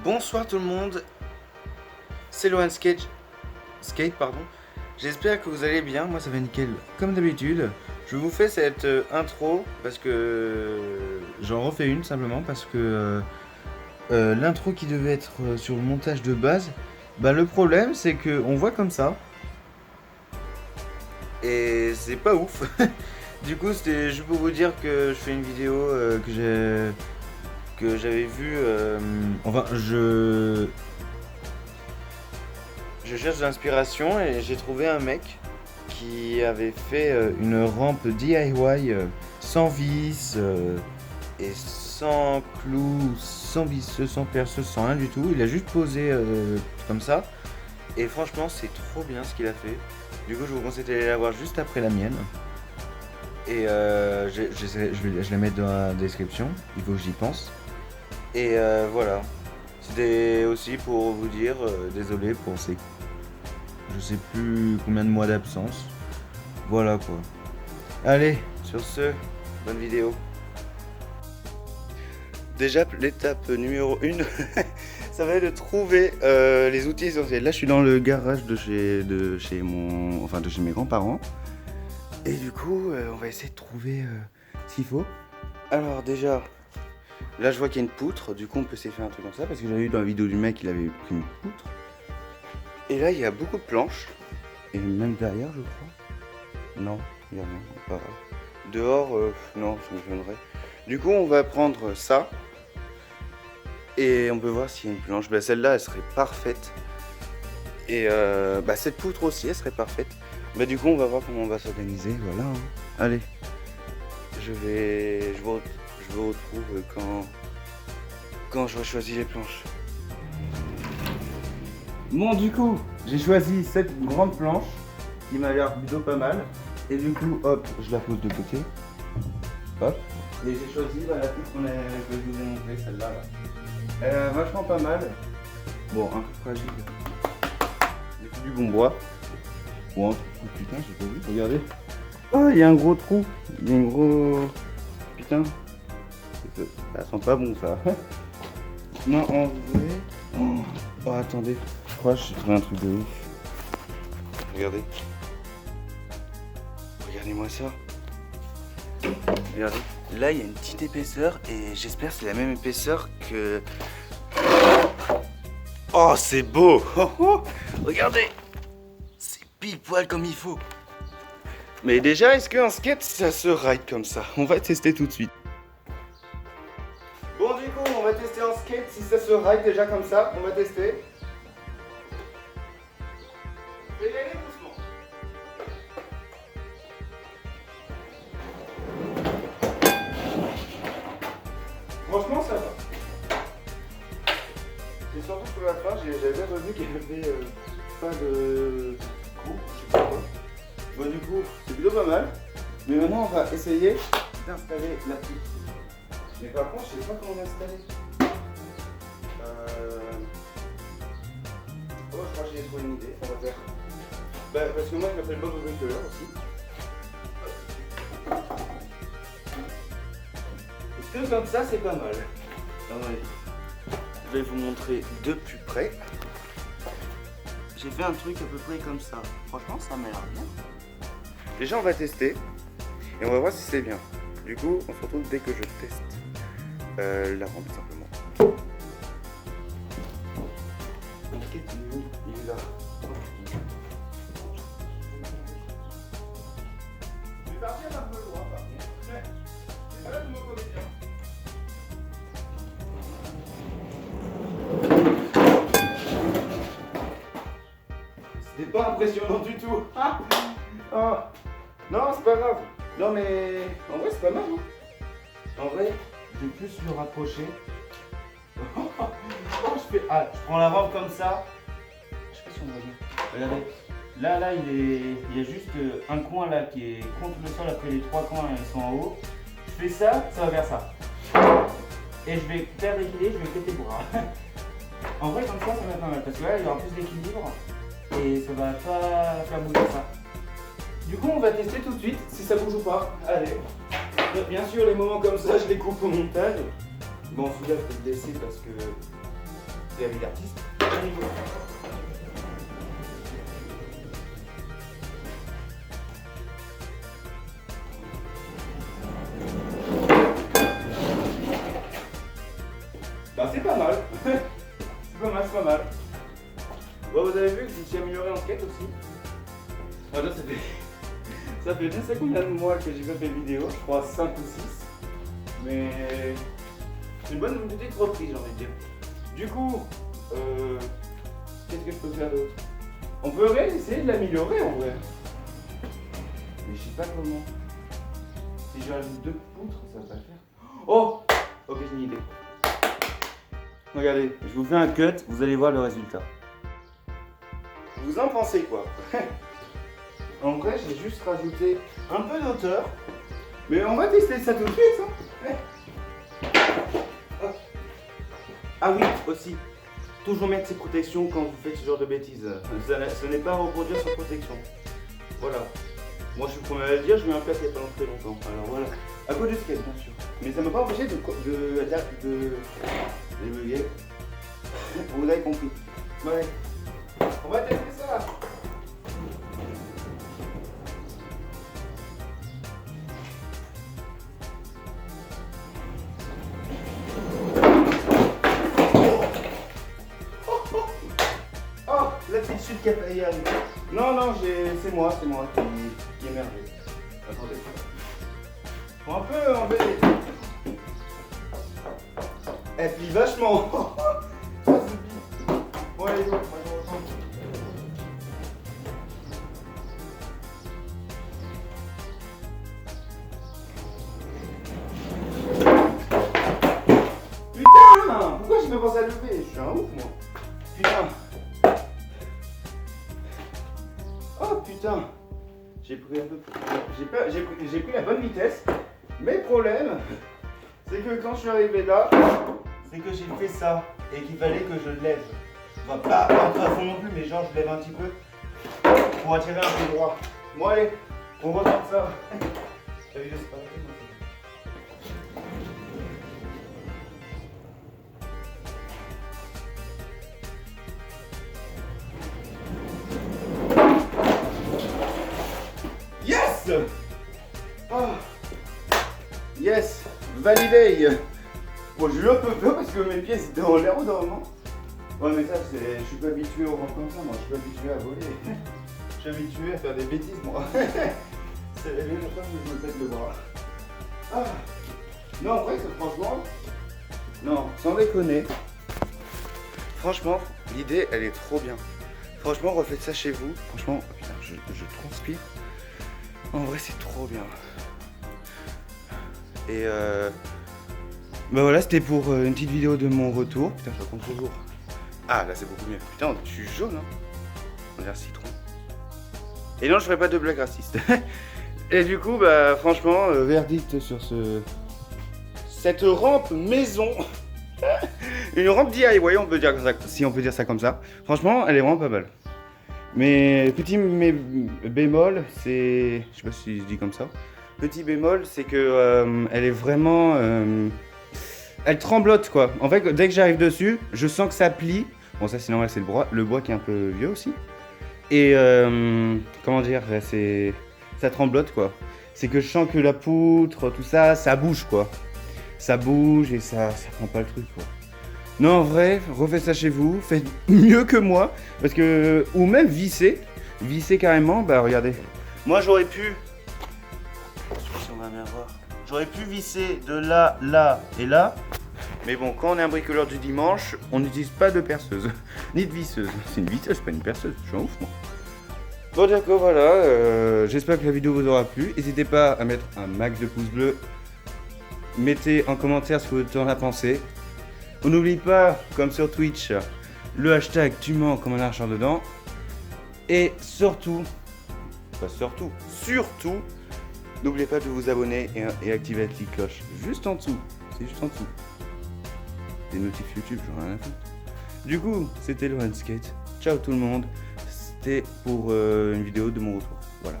Bonsoir tout le monde, c'est Lohan Skate, pardon. J'espère que vous allez bien, moi ça va nickel comme d'habitude. Je vous fais cette intro parce que j'en refais une simplement parce que l'intro qui devait être sur le montage de base, bah le problème c'est que on voit comme ça et c'est pas ouf. Du coup c'était juste pour vous dire que je fais une vidéo que j'avais vue, enfin je cherche de l'inspiration et j'ai trouvé un mec qui avait fait une rampe DIY sans vis et sans clous, sans visseuse, sans perceuse, sans rien du tout. Il a juste posé comme ça et franchement c'est trop bien ce qu'il a fait. Du coup je vous conseille d'aller la voir juste après la mienne. Et je la mettre dans la description, il faut que j'y pense. Et voilà, c'était aussi pour vous dire désolé pour ces je sais plus combien de mois d'absence. Voilà quoi. Allez, sur ce, bonne vidéo. Déjà, l'étape numéro 1, ça va être de trouver les outils essentiels. Là, je suis dans le garage de chez mes grands-parents. Et du coup, on va essayer de trouver ce qu'il faut. Alors déjà, là je vois qu'il y a une poutre. Du coup, on peut essayer de faire un truc comme ça. Parce que j'avais vu dans la vidéo du mec, il avait pris une poutre. Et là, il y a beaucoup de planches. Et même derrière, je crois. Non, il n'y a rien. Pas grave. Dehors, non, ça me gênerait. Du coup, on va prendre ça. Et on peut voir s'il y a une planche. Bah, celle-là, elle serait parfaite. Et cette poutre aussi, elle serait parfaite. Bah, du coup, on va voir comment on va s'organiser. Voilà. Hein. Allez. Je vous retrouve quand j'aurai choisi les planches. Bon, du coup, j'ai choisi cette grande planche qui m'a l'air plutôt pas mal. Et du coup, hop, je la pose de côté. Hop. Et j'ai choisi la petite que je vous ai montré, celle-là. Là. Elle est vachement pas mal. Bon, un peu fragile. C'est du bon bois. Bon, oh, putain, j'ai pas vu. Regardez. Oh, il y a un gros trou. Il y a un gros. Putain. Ça sent pas bon, ça. Non, en vrai. Oh, attendez. Je crois que j'ai trouvé un truc de ouf. Regardez. Regardez-moi ça. Regardez. Là, il y a une petite épaisseur et j'espère que c'est la même épaisseur que... Oh, c'est beau. Oh, oh. Regardez. C'est pile poil comme il faut. Mais déjà, est-ce qu'un skate, ça se ride comme ça? On va tester tout de suite. Bon, du coup, on va tester en skate si ça se ride déjà comme ça. On va tester. Je vais y aller doucement. Franchement, ça va. C'est surtout pour la fin, j'avais bien revu qu'il y avait pas de coup, je sais pas quoi. Bon, du coup, c'est plutôt pas mal. Mais maintenant, on va essayer d'installer la poutre. Mais par contre, je sais pas comment l'installer. Oh, je crois que j'ai trouvé une idée. On va faire. Parce que moi, je m'appelle Bob Bricoleur aussi. Et que comme ça, c'est pas mal. Attendez. Je vais vous montrer de plus près. J'ai fait un truc à peu près comme ça. Franchement, ça m'a l'air bien. Déjà, on va tester. Et on va voir si c'est bien. Du coup, on se retrouve dès que je teste la rampe simplement. Il est là. Je vais partir un peu loin par contre. C'est là que je me connais bien. C'était pas impressionnant du tout. Oh. Non, c'est pas grave. Non mais en vrai c'est pas mal. Hein. En vrai, je vais plus le rapprocher. Je prends la rampe comme ça. Je sais pas si on voit bien. Regardez. Là, il y a juste un coin là qui est contre le sol. Après les trois coins ils sont en haut. Je fais ça, ça va vers ça. Et je vais perdre l'équilibre, je vais péter le bras. En vrai comme ça va être pas mal. Parce que là il y aura plus d'équilibre. Et ça va pas faire bouger ça. Du coup, on va tester tout de suite si ça bouge ou pas. Allez. Bien sûr, les moments comme ça, je les coupe au montage. Bon, celui-là, je vais le laisser parce que C'est la vie d'artiste. Bah c'est pas mal. C'est pas mal, c'est pas mal. Bon, vous avez vu que je me suis amélioré en skate aussi. Voilà, ça fait je ne sais combien de mois que j'ai pas fait de vidéo, je crois 5 ou 6. Mais c'est une bonne petite reprise, j'ai envie de dire. Du coup, qu'est-ce que je peux faire d'autre? On peut essayer de l'améliorer en vrai. Mais je sais pas comment. Si je rajoute 2 poutres, ça va pas le faire. Oh! Ok, j'ai une idée. Regardez, je vous fais un cut, vous allez voir le résultat. Vous en pensez quoi? En vrai, j'ai juste rajouté un peu d'auteur. Mais on va tester ça tout de suite. Hein. Ah oui, aussi. Toujours mettre ses protections quand vous faites ce genre de bêtises. Ce n'est pas à reproduire sans protection. Voilà. Moi, je suis le premier à le dire, je mets un casque il n'y a pas très longtemps. Alors voilà. À cause du skate, bien sûr. Mais ça ne m'a pas empêché de bugger. Vous avez compris. Ouais. On va tester ça. Oh, la petite chute qui a failli arriver. Non, c'est moi qui ai merdé. Attendez. Faut un peu enlever les trucs. Elle plie vachement. Bon, allez, go. Putain! Pourquoi j'ai pas pensé à lever? Je suis un ouf, moi. Putain. Oh putain. J'ai pris un peu. J'ai pris la bonne vitesse. Mais le problème, c'est que quand je suis arrivé là, c'est que j'ai fait ça. Et qu'il fallait que je lève. Enfin, pas à fond non plus, mais genre je lève un petit peu. Pour attirer un peu droit. Bon allez, on retente ça. T'as vu, c'est pas la peine. Yes! Oh. Yes! Validé! Bon, j'ai eu un peu peur parce que mes pieds étaient en l'air au moment. Ouais, mais ça, je suis pas habitué au rang comme ça, moi, je suis pas habitué à voler. Je suis habitué à faire des bêtises, moi. C'est la première fois que je me pète le bras. Ah. Non, en vrai, franchement, non, sans déconner. Franchement, l'idée, elle est trop bien. Franchement, refaites ça chez vous. Franchement, putain, je transpire. En vrai, c'est trop bien. Et bah voilà, c'était pour une petite vidéo de mon retour. Putain, je raconte toujours. Ah, là, c'est beaucoup mieux. Putain, je suis jaune, hein. On dirait un citron. Et non, je ferai pas de blagues racistes. Et du coup, bah franchement, verdict sur cette rampe maison. Une rampe DIY, on peut dire ça, si on peut dire ça comme ça. Franchement, elle est vraiment pas mal. Mais petit bémol, c'est... Je sais pas si je dis comme ça. Petit bémol, c'est que elle est vraiment... elle tremblote, quoi. En fait, dès que j'arrive dessus, je sens que ça plie. Bon, ça c'est normal, c'est le bois qui est un peu vieux aussi. Et comment dire, ça tremblote, quoi. C'est que je sens que la poutre, tout ça, ça bouge, quoi. Ça bouge et ça prend pas le truc, quoi. Non, en vrai, refaites ça chez vous, faites mieux que moi, parce que... Ou même visser carrément, bah regardez. Moi j'aurais pu... Je sais pas si on va bien voir. J'aurais pu visser de là, là et là. Mais bon, quand on est un bricoleur du dimanche, on n'utilise pas de perceuse, ni de visseuse. C'est une visseuse, pas une perceuse, je suis un ouf moi. Bon d'accord, voilà, j'espère que la vidéo vous aura plu. N'hésitez pas à mettre un max de pouces bleus. Mettez en commentaire ce que vous en avez pensé. On n'oublie pas, comme sur Twitch, le hashtag tu mens comme un archer dedans. Et surtout, surtout, n'oubliez pas de vous abonner et activer la petite cloche juste en dessous. C'est juste en dessous. Des notifs YouTube, j'en ai rien à foutre. Du coup, c'était Lohan Skate. Ciao tout le monde. C'était pour une vidéo de mon retour. Voilà.